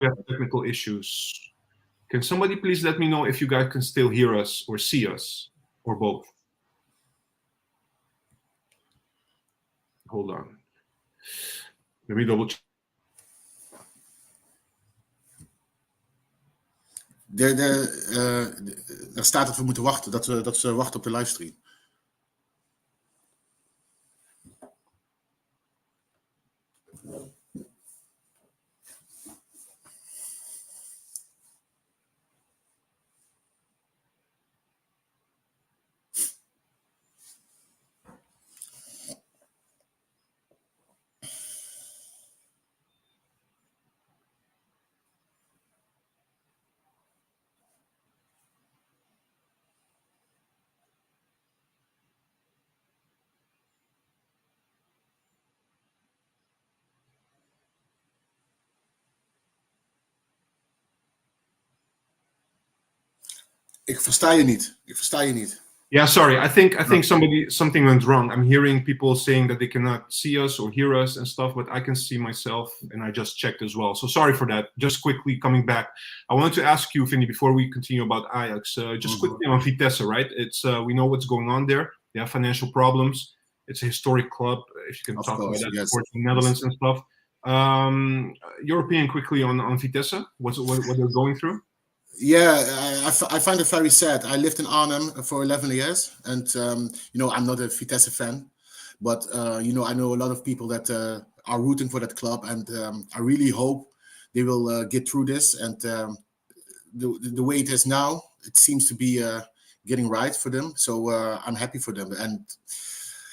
we have technical issues. Can somebody please let me know if you guys can still hear us or see us, or both? Hold on. Let me double check. Er staat dat we moeten wachten, dat ze wachten op de livestream. Ik versta je niet. Yeah, sorry. I think something went wrong. I'm hearing people saying that they cannot see us or hear us and stuff, but I can see myself, and I just checked as well. So sorry for that. Just quickly coming back, I wanted to ask you, Vinny, before we continue about Ajax, just quickly on Vitesse, right? It's we know what's going on there. They have financial problems. It's a historic club, if you can talk about that, yes. In the Netherlands and stuff. Your opinion quickly on Vitesse, what they're going through? Yeah, I find it very sad. I lived in Arnhem for 11 years, and I'm not a Vitesse fan, but I know a lot of people that are rooting for that club, and I really hope they will get through this. And the way it is now, it seems to be getting right for them. So I'm happy for them. And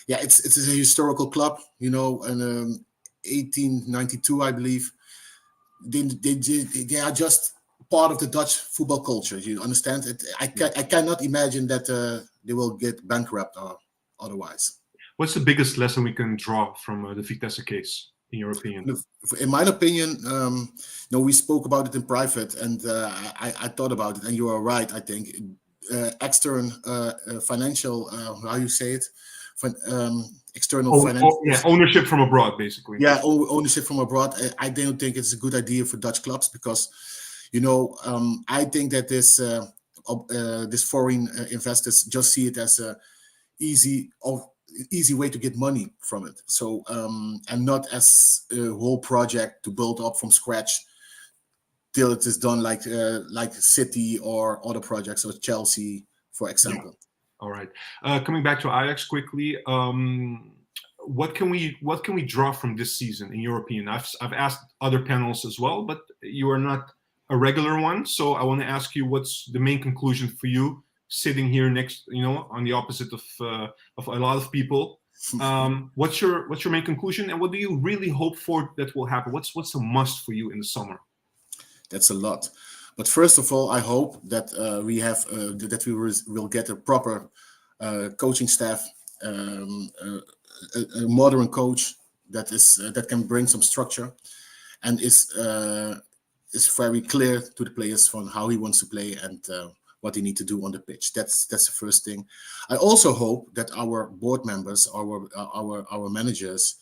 yeah, it's a historical club, in 1892, I believe. They are just part of the Dutch football culture. You understand it? I cannot imagine that they will get bankrupt or otherwise. What's the biggest lesson we can draw from the Vitesse case, in your opinion? In my opinion, we spoke about it in private, and I thought about it, and you are right. I think external financial, how you say it, external financial. Yeah, ownership from abroad, basically. Yeah, ownership from abroad. I don't think it's a good idea for Dutch clubs because. I think that this foreign investors just see it as a easy way to get money from it. So and not as a whole project to build up from scratch till it is done like City or other projects or Chelsea, for example. Yeah. All right. Coming back to Ajax quickly. What can we draw from this season, in your opinion? I've asked other panels as well, but you are not a regular one, so I want to ask you what's the main conclusion for you sitting here next, on the opposite of a lot of people. What's your main conclusion, and what do you really hope for that will happen? What's a must for you in the summer? That's a lot, but first of all, I hope that we will get a proper coaching staff, a modern coach that can bring some structure, and is very clear to the players from how he wants to play and what they need to do on the pitch. That's the first thing. I also hope that our board members, our managers,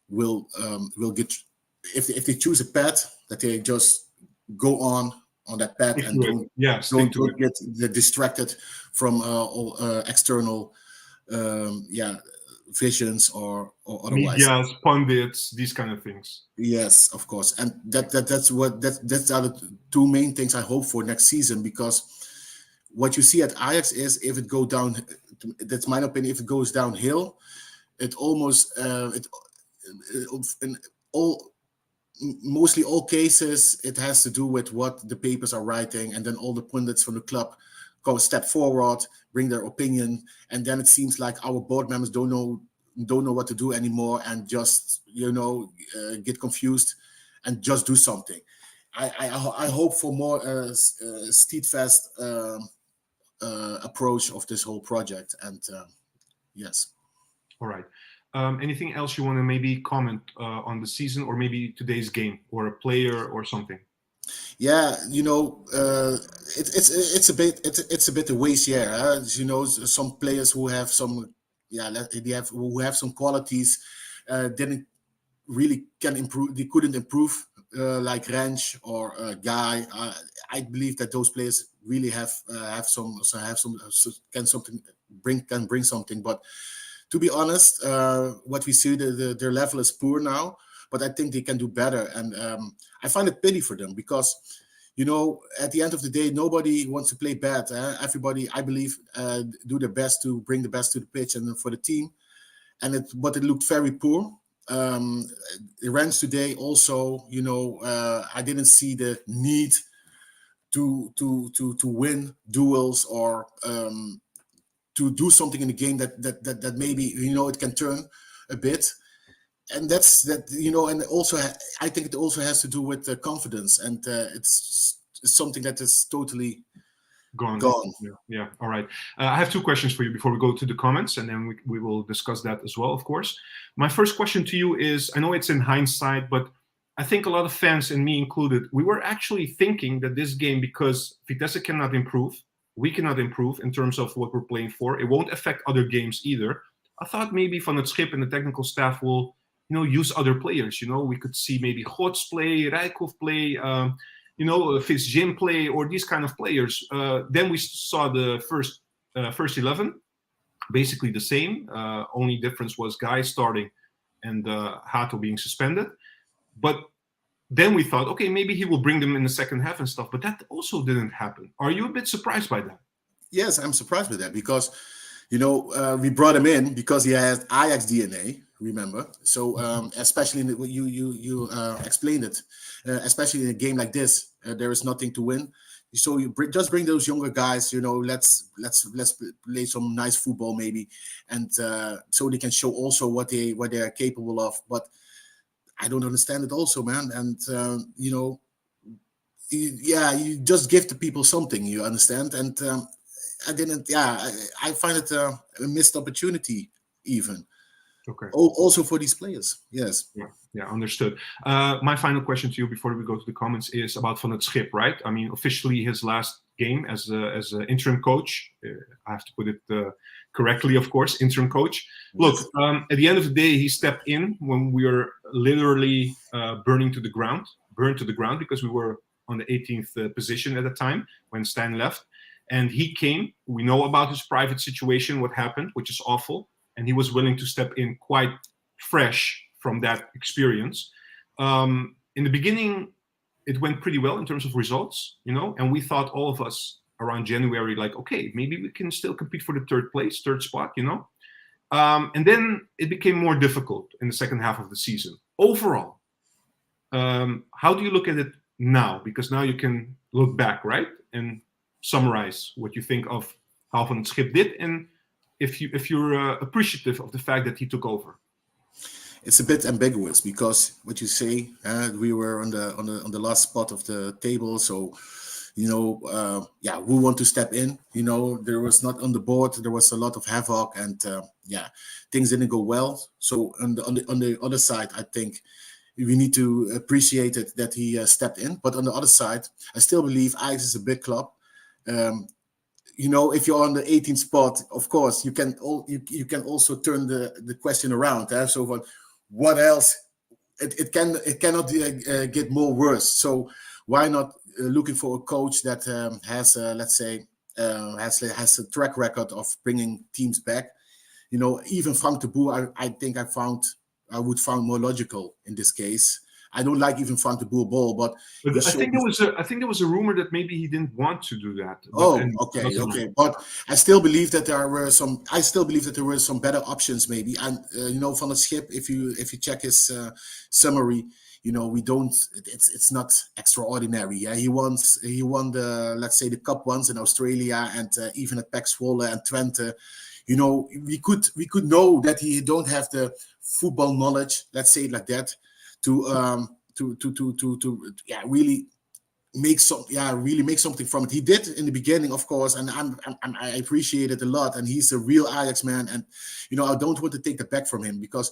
will get if they choose a path, that they just go on that path and don't get distracted from all external visions or otherwise. Media, pundits, these kind of things. Yes, of course, and that's are the two main things I hope for next season, because what you see at Ajax is if it goes down, that's my opinion. If it goes downhill, it almost mostly all cases it has to do with what the papers are writing, and then all the pundits from the club go a step forward, bring their opinion, and then it seems like our board members don't know what to do anymore, and just get confused and just do something. I hope for more steadfast approach of this whole project, and yes. All right. Anything else you want to maybe comment on the season, or maybe today's game, or a player or something? Yeah, it's a bit a waste year. Some players who have some some qualities didn't really can improve. They couldn't improve like Ranch or Guy, I believe that those players really can bring something. But to be honest, what we see, their level is poor now. But I think they can do better, and I find it pity for them because, at the end of the day, nobody wants to play bad. Everybody, I believe, do their best to bring the best to the pitch and for the team. But it looked very poor. The Rams today also, I didn't see the need to win duels or to do something in the game that maybe it can turn a bit. And and also I think it also has to do with confidence, and it's something that is totally gone. Yeah. All right. I have 2 questions for you before we go to the comments, and then we will discuss that as well, of course. My first question to you is, I know it's in hindsight, but I think a lot of fans, and me included, we were actually thinking that this game, because Vitesse cannot improve, we cannot improve in terms of what we're playing for, it won't affect other games either. I thought maybe Van het Schip and the technical staff will, use other players. We could see maybe Gods play, Rijkhoff play, Fitz Jim play, or these kind of players. Then we saw the first 11, basically the same. Only difference was Guy starting and Hato being suspended. But then we thought, okay, maybe he will bring them in the second half and stuff. But that also didn't happen. Are you a bit surprised by that? Yes, I'm surprised with that because, we brought him in because he has Ajax DNA. Remember, so especially you explained it, especially in a game like this, there is nothing to win. So you just bring those younger guys. Let's play some nice football maybe, and so they can show also what they are capable of. But I don't understand it also, man. And you just give the people something. You understand? And I find it a missed opportunity even. Okay. Also for these players, yes. Yeah, understood. My final question to you before we go to the comments is about Van het Schip, right? I mean, officially his last game as an interim coach. I have to put it correctly, of course, interim coach. Look, at the end of the day, he stepped in when we were literally burned to the ground because we were on the 18th position at the time when Stijn left. And he came. We know about his private situation, what happened, which is awful. And he was willing to step in quite fresh from that experience. In the beginning, it went pretty well in terms of results, and we thought, all of us around January, like, okay, maybe we can still compete for the third spot, and then it became more difficult in the second half of the season. Overall, how do you look at it now? Because now you can look back, right, and summarize what you think of how Van het Schip did, and if you're appreciative of the fact that he took over. It's a bit ambiguous because what you say, we were on the last spot of the table, so we want to step in. There was not on the board. There was a lot of havoc, and things didn't go well. So on the other side, I think we need to appreciate it that he stepped in. But on the other side, I still believe Ajax is a big club. If you're on the 18th spot, of course, you can also turn the question around. So what else? It cannot get more worse. So why not looking for a coach that has a track record of bringing teams back? Even Frank de Boer, I think I would find more logical in this case. I don't like even Frank de Boer ball, but I think there was a rumor that maybe he didn't want to do that. Okay. But I still believe that there were some. I still believe that there were some better options, maybe. And Van het Schip, if you check his summary, we don't. It's not extraordinary. Yeah, he won the, let's say, the cup once in Australia, and even at PEC Zwolle and Twente. We could know that he don't have the football knowledge. Let's say it like that. To really make something from it. He did in the beginning, of course, and I appreciate it a lot. And he's a real Ajax man, and I don't want to take the back from him because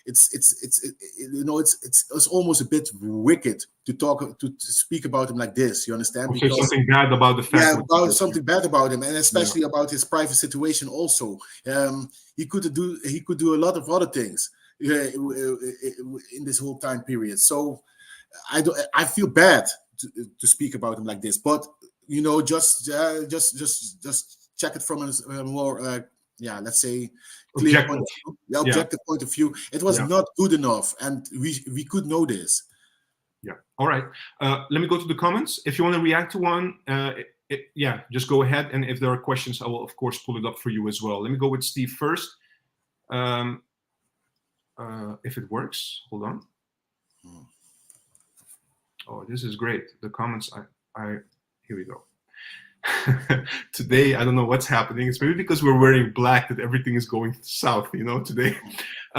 it's almost a bit wicked to speak about him like this. You understand? Because something bad about the fact. Yeah, something bad about him, and especially about his private situation. Also, he could do a lot of other things in this whole time period. So I feel bad to speak about him like this, but just check it from a more let's say clear point of view. Yeah, objective point of view. It was not good enough, and we could know this. Yeah. All right. Let me go to the comments. If you want to react to one, just go ahead. And if there are questions, I will of course pull it up for you as well. Let me go with Steve first. If it works, hold on. Oh, this is great. The comments, here we go. Today, I don't know what's happening. It's maybe because we're wearing black that everything is going south, today.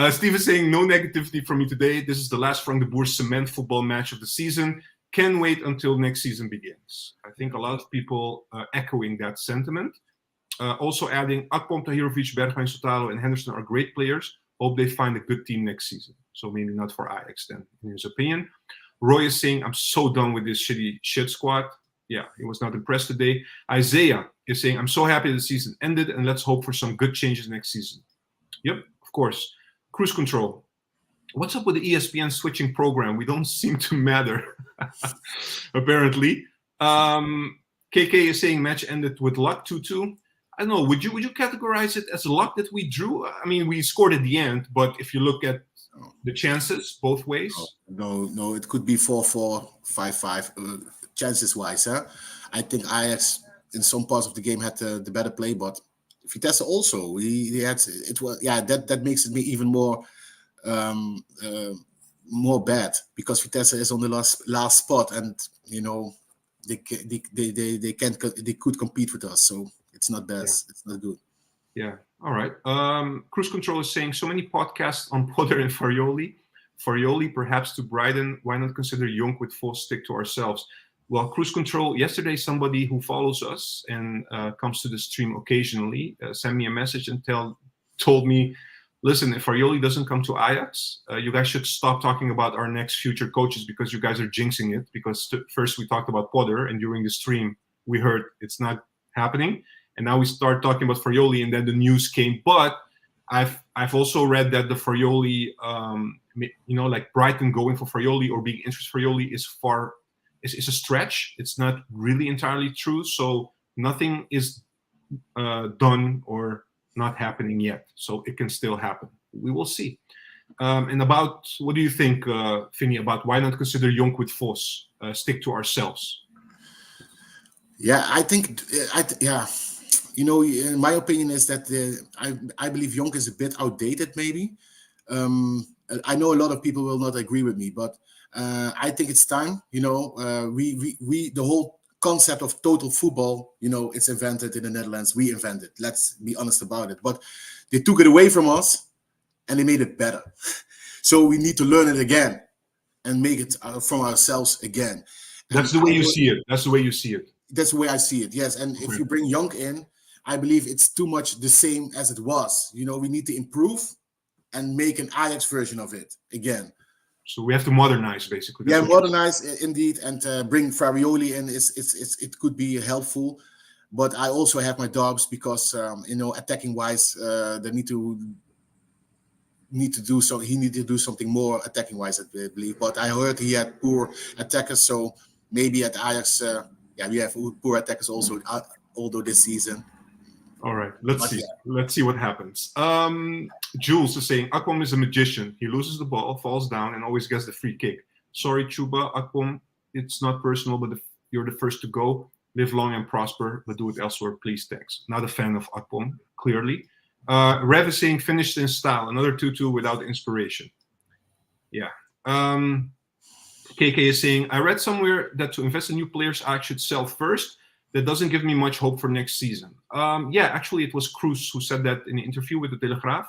Steve is saying, no negativity from me today. This is the last Frank de Boer cement football match of the season. Can wait until next season begins. I think a lot of people echoing that sentiment. Also adding, Akpom, Tahirovic, Bergwijn, Sotalo, and Henderson are great players. Hope they find a good team next season. So maybe not for Ajax then, in his opinion. Roy is saying, I'm so done with this shit squad. Yeah, he was not impressed today. Isaiah is saying, I'm so happy the season ended, and let's hope for some good changes next season. Yep, of course. Cruise control. What's up with the ESPN switching program? We don't seem to matter, apparently. KK is saying match ended with luck 2-2. I don't know. Would you categorize it as luck that we drew? I mean, we scored at the end, but if you look at the chances both ways, no, it could be 4-4, 5-5. Chances wise, I think Ajax in some parts of the game had the better play, but Vitesse also he had it. Was that makes it even more bad because Vitesse is on the last spot, and they could compete with us, so it's not best. Yeah. It's not good. Yeah. All right. Cruise control is saying so many podcasts on Potter and Farioli. Farioli perhaps to Brighton. Why not consider Jonk with full stick to ourselves? Well, Cruise Control, yesterday somebody who follows us and comes to the stream occasionally sent me a message and told me, listen, if Farioli doesn't come to Ajax, you guys should stop talking about our next future coaches because you guys are jinxing it. Because first we talked about Potter, and during the stream we heard it's not happening. And now we start talking about Farioli, and then the news came. But I've also read that the Farioli, like Brighton going for Farioli or being interested in Farioli is a stretch. It's not really entirely true. So nothing is done or not happening yet. So it can still happen. We will see. And about, what do you think, Vinny, about why not consider Jonk with Vos, stick to ourselves? Yeah, I think, in my opinion is that I believe Jonk is a bit outdated maybe. I know a lot of people will not agree with me, but I think it's time. We the whole concept of total football, it's invented in the Netherlands. We invented. Let's be honest about it. But they took it away from us, and they made it better. So we need to learn it again and make it from ourselves again. That's the way you see it. That's the way you see it. That's the way I see it. Yes, and if you bring Jonk in, I believe it's too much the same as it was. We need to improve and make an Ajax version of it again. So we have to modernize, basically. That's modernize indeed, and bring Farioli in. It could be helpful, but I also have my doubts because attacking wise, they need to do so. He needed to do something more attacking wise, I believe. But I heard he had poor attackers, so maybe at Ajax, we have poor attackers also. Although this season. All right, let's see. Yeah. Let's see what happens. Jules is saying, Akpom is a magician. He loses the ball, falls down, and always gets the free kick. Sorry, Chuba, Akpom, it's not personal, but you're the first to go. Live long and prosper, but do it elsewhere, please, thanks. Not a fan of Akpom, clearly. Rev is saying, finished in style. Another 2-2 without inspiration. Yeah. KK is saying, I read somewhere that to invest in new players, I should sell first. That doesn't give me much hope for next season. Actually, it was Cruz who said that in an interview with the Telegraaf.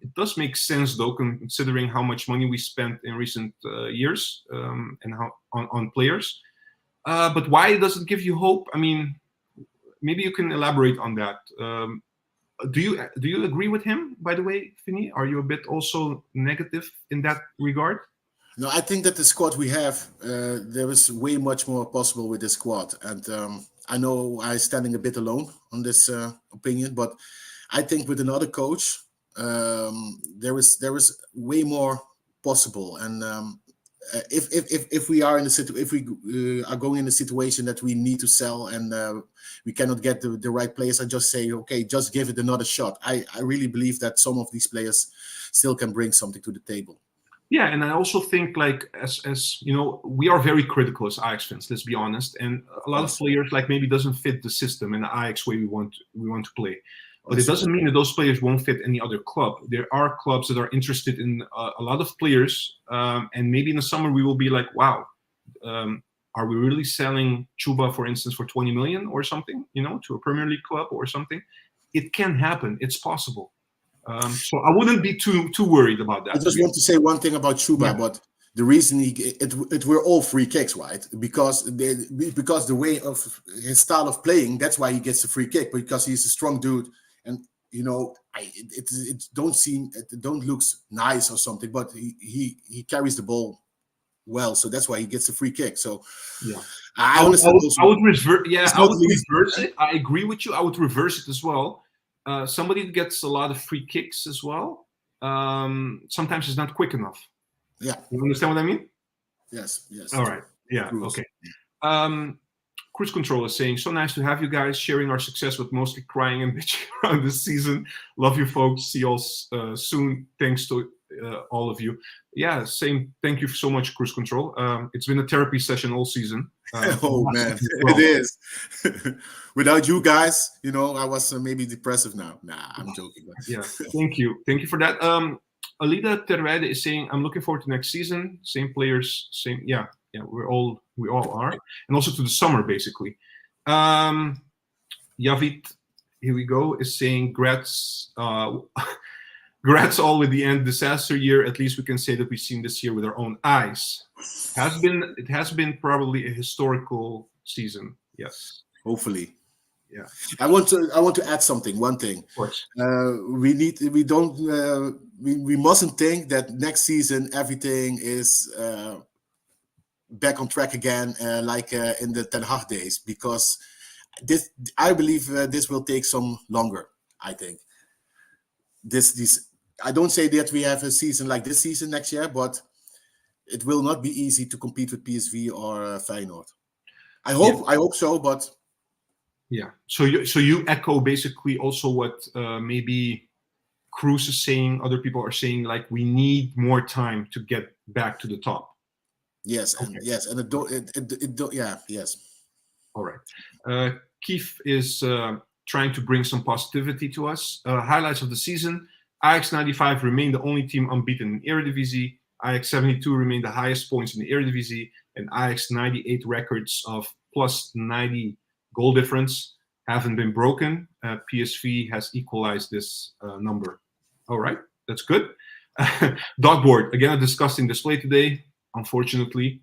It does make sense, though, considering how much money we spent in recent years and how on players. But why does it give you hope? I mean, maybe you can elaborate on that. Do you agree with him, by the way, Vinny? Are you a bit also negative in that regard? No, I think that the squad we have, there is way much more possible with this squad. And I know I'm standing a bit alone on this opinion, but I think with another coach, there is way more possible. And if we are in if we are going in a situation that we need to sell and we cannot get the right players, I just say, okay, just give it another shot. I really believe that some of these players still can bring something to the table. Yeah, and I also think, like, as you know, we are very critical as Ajax fans. Let's be honest, and a lot of players like maybe doesn't fit the system and the Ajax way we want to play. But it doesn't mean that those players won't fit any other club. There are clubs that are interested in a lot of players, and maybe in the summer we will be like, wow, are we really selling Chuba, for instance, for 20 million or something, you know, to a Premier League club or something? It can happen. It's possible. So I wouldn't be too worried about that. I just want to say one thing about Chuba, but the reason it were all free kicks, right? Because the way of his style of playing, that's why he gets the free kick, because he's a strong dude, and you know, it don't looks nice or something, but he carries the ball well, so that's why he gets the free kick. So yeah, I understand. I would reverse. Yeah, I would reverse it. I agree with you. I would reverse it as well. Somebody that gets a lot of free kicks as well, sometimes is not quick enough. Yeah. You understand what I mean? Yes. All right. Yeah. Okay. Cruise Control is saying, so nice to have you guys sharing our success, but mostly crying and bitching around this season. Love you folks. See you all soon. Thanks to all of you. Yeah, same. Thank you so much, Cruise Control. It's been a therapy session all season. Oh man, it is. Without you guys, you know, I was maybe depressive now. Nah, I'm joking. Yeah, thank you for that. Alida Terwede is saying, I'm looking forward to next season. Same players, same. Yeah, we all are, and also to the summer basically. Yavit, here we go, is saying, Grats all with the end disaster year. At least we can say that we've seen this year with our own eyes. It has been probably a historical season. Yes. Hopefully. Yeah. I want to add something. One thing. Of course. We mustn't think that next season everything is back on track again, like in the Ten Hag days, because I believe this will take some longer. I think I don't say that we have a season like this season next year, but it will not be easy to compete with PSV or Feyenoord. I hope so, but yeah. So you echo basically also what maybe Cruz is saying. Other people are saying, like, we need more time to get back to the top. Yes, okay. Yes. All right. Keith is trying to bring some positivity to us. Highlights of the season: Ajax 95 remained the only team unbeaten in Eredivisie. Ajax 72 remained the highest points in the Eredivisie, and Ajax 98 records of plus 90 goal difference haven't been broken. PSV has equalized this number. All right, that's good. Dogboard, again, a disgusting display today, unfortunately.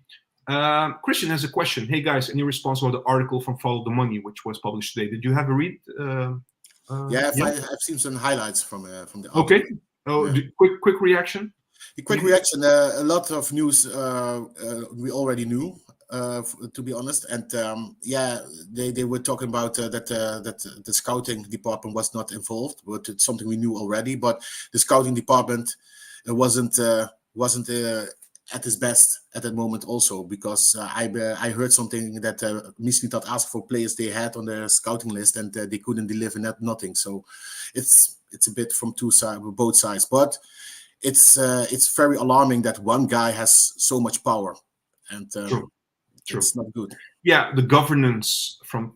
Christian has a question. Hey guys, any response about the article from Follow the Money, which was published today? Did you have a read? I've seen some highlights from the article. Okay. Oh, yeah. Quick reaction. A quick reaction. A lot of news we already knew, to be honest, and they were talking about that the scouting department was not involved, but it's something we knew already. But the scouting department wasn't at its best at that moment, also because I heard something that Mislintat asked for players they had on their scouting list, and they couldn't deliver nothing. So it's a bit from both sides, but it's very alarming that one guy has so much power, and True. It's not good. Yeah, the governance from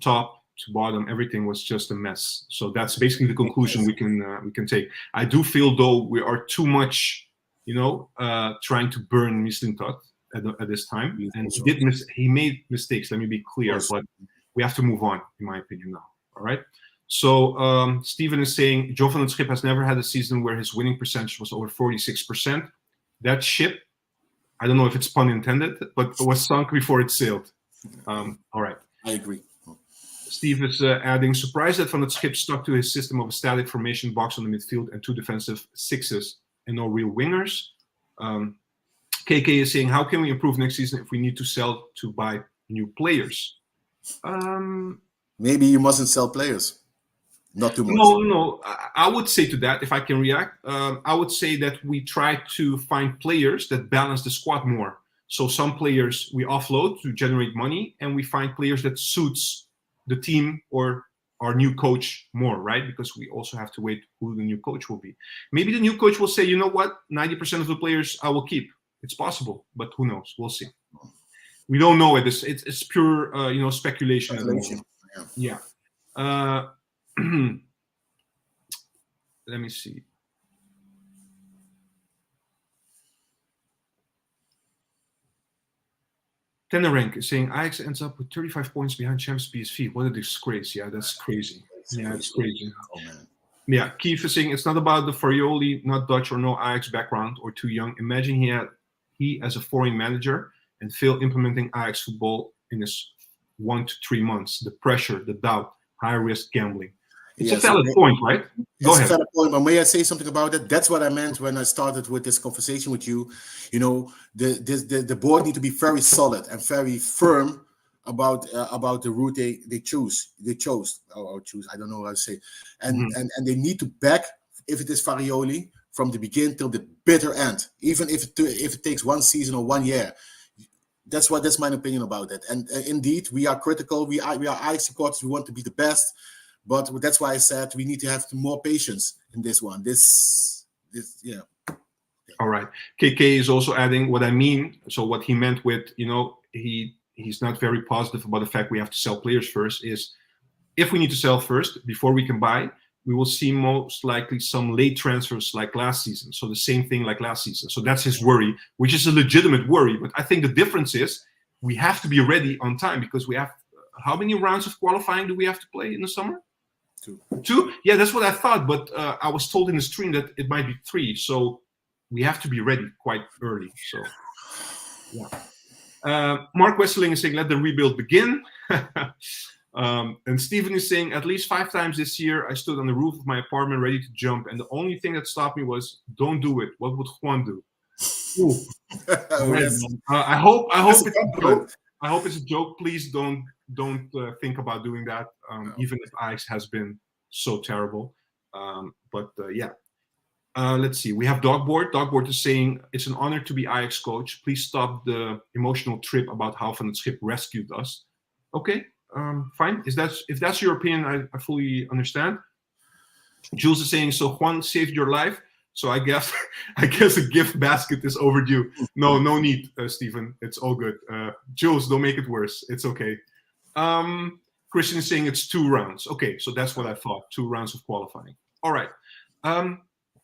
top to bottom, everything was just a mess. So that's basically the conclusion we can take. I do feel though we are too much, trying to burn Mislintat at this time, and he made mistakes. Let me be clear, but we have to move on, in my opinion, now. All right. So Steven is saying Jovan and Schip has never had a season where his winning percentage was over 46%. That ship, I don't know if it's pun intended, but it was sunk before it sailed. All right. I agree. Steve is adding, surprised that Van het Schip stuck to his system of a static formation box on the midfield and two defensive sixes and no real wingers. KK is saying, how can we improve next season if we need to sell to buy new players? Maybe you mustn't sell players. Not too much. No. I would say to that, if I can react, I would say that we try to find players that balance the squad more. So some players we offload to generate money, and we find players that suits the team or our new coach more, right? Because we also have to wait who the new coach will be. Maybe the new coach will say, you know what, 90% of the players I will keep. It's possible, but who knows? We'll see. We don't know it. It's pure, speculation. Yeah. Let me see. Tenerank is saying Ajax ends up with 35 points behind Champions PSV. What a disgrace. Yeah, that's crazy. It's crazy. Oh, man. Yeah, Keith is saying it's not about the Farioli, not Dutch or no Ajax background or too young. Imagine he as a foreign manager and fail implementing Ajax football in his 1 to 3 months. The pressure, the doubt, high risk gambling. It's a valid point, right? Go ahead. It's a valid point, but may I say something about it? That's what I meant when I started with this conversation with you. You know, the board need to be very solid and very firm about the route they chose. I don't know how to say, and they need to back, if it is Farioli, from the beginning till the bitter end, even if it takes 1 season or 1 year. That's my opinion about that. And indeed, we are critical. We are Ajax supporters. We want to be the best. But that's why I said we need to have more patience in this one. Yeah. All right. KK is also adding what I mean. So what he meant with, he's not very positive about the fact we have to sell players first is if we need to sell first before we can buy, we will see most likely some late transfers like last season. So the same thing like last season. So that's his worry, which is a legitimate worry. But I think the difference is we have to be ready on time because we have, how many rounds of qualifying do we have to play in the summer? 2? Yeah, that's what I thought, but I was told in the stream that it might be 3, so we have to be ready quite early. So, yeah. Mark Wesseling is saying, let the rebuild begin. And Steven is saying, at least 5 times this year, I stood on the roof of my apartment ready to jump, and the only thing that stopped me was, don't do it. What would Juan do? I hope it's a joke. I hope it's a joke. Please don't think about doing that, even if Ajax has been so terrible. Let's see. We have Dogboard. Dogboard is saying, it's an honor to be Ajax coach. Please stop the emotional trip about how Van het Schip rescued us. Okay, fine. If that's your opinion, I fully understand. Jules is saying, so Juan saved your life. So I guess a gift basket is overdue. No need, Stephen. It's all good. Jules, don't make it worse. It's okay. Christian is saying it's 2 rounds. Okay, so that's what I thought. 2 rounds of qualifying. All right.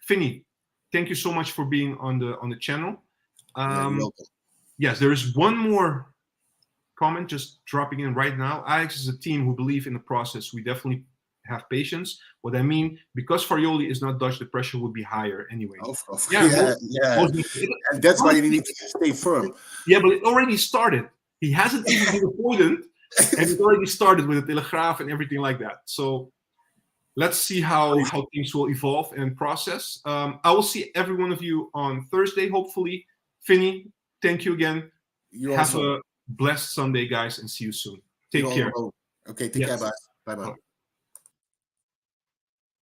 Finny, thank you so much for being on the channel. Yes, there is one more comment just dropping in right now. Ajax is a team who believe in the process. We definitely have patience. What I mean, because Farioli is not Dutch, the pressure would be higher anyway. Yeah. And that's why you need to stay firm. Yeah, but it already started. He hasn't even been appointed, and it already started with the Telegraaf and everything like that. So let's see how things will evolve and process. I will see every one of you on Thursday, hopefully. Finny, thank you again. Have a blessed Sunday, guys, and see you soon. Take care. Okay, take care. Bye. Bye-bye.